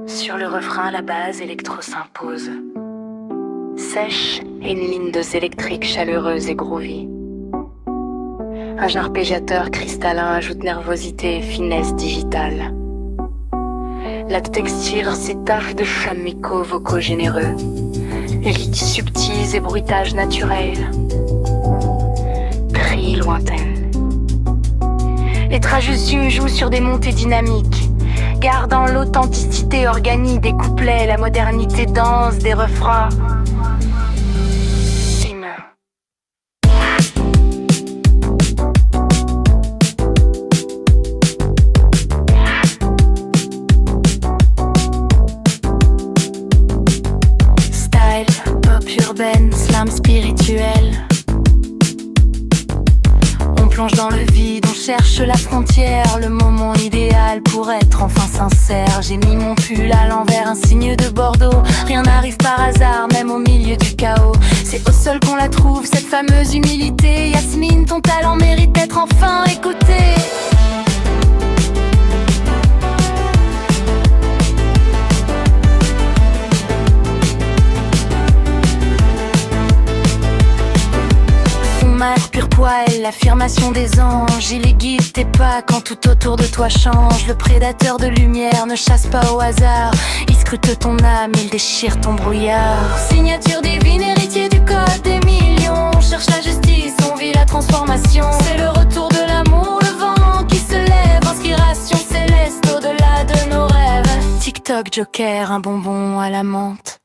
Sur le refrain, la base électro s'impose. Sèche et une ligne de électrique chaleureuse et groovy. Un arpégiateur cristallin ajoute nervosité et finesse digitale. La texture s'étaffe de chamico vocaux généreux. Lits subtils et bruitages naturels. Cris lointaines. Les Trajusium jouent sur des montées dynamiques, gardant l'authenticité organique des couplets, la modernité dense des refrains. Slam spirituel. On plonge dans le vide, on cherche la frontière, le moment idéal pour être enfin sincère. J'ai mis mon pull à l'envers, un signe de Bordeaux. Rien n'arrive par hasard, même au milieu du chaos. C'est au sol qu'on la trouve, cette fameuse humilité. Yasmine, ton talent mérite d'être enfin écouté. Pur poil, l'affirmation des anges. Il est guide tes pas quand tout autour de toi change. Le prédateur de lumière ne chasse pas au hasard. Il scrute ton âme, il déchire ton brouillard. Signature divine, héritier du code des millions. On cherche la justice, on vit la transformation. C'est le retour de l'amour, le vent qui se lève. Inspiration céleste au-delà de nos rêves. TikTok, Joker, un bonbon à la menthe.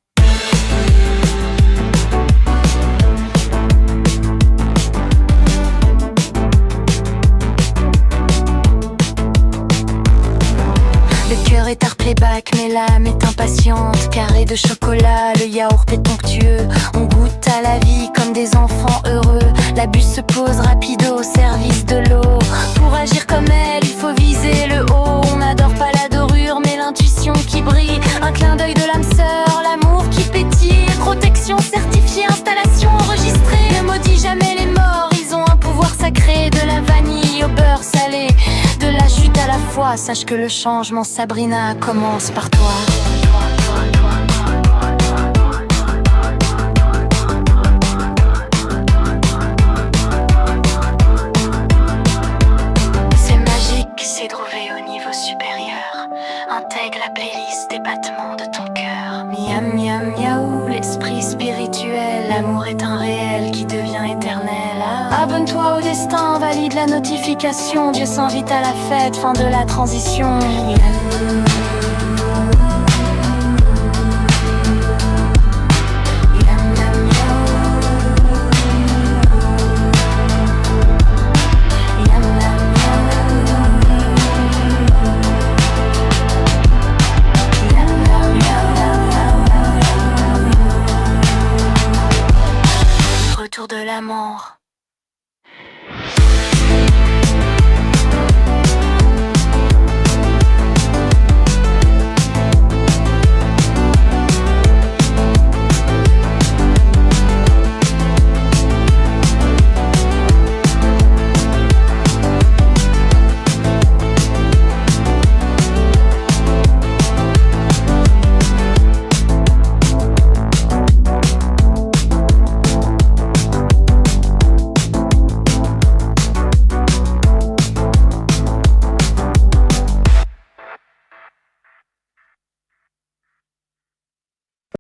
Le cœur est art playback, mais l'âme est impatiente. Carré de chocolat, le yaourt est onctueux. On goûte à la vie comme des enfants heureux. La buse se pose rapido au service de l'eau. Pour agir comme elle, il faut viser le haut. On n'adore pas la dorure, mais l'intuition qui brille. Un clin d'œil de l'âme sœur, l'amour qui pétille. Protection certifiée, installation enregistrée. Ne maudis jamais les morts, ils ont un pouvoir sacré. De la vanille au beurre salé, de la chute à la fois. Sache que le changement, Sabrina, commence par toi. C'est magique, c'est trouvé au niveau supérieur. Intègre la playlist des battements de ton cœur. Miam miam miaou, l'esprit spirituel. L'amour est un réel qui devient éternel. Abonne-toi au destin, valide la notification. Dieu s'invite à la fête, fin de la transition.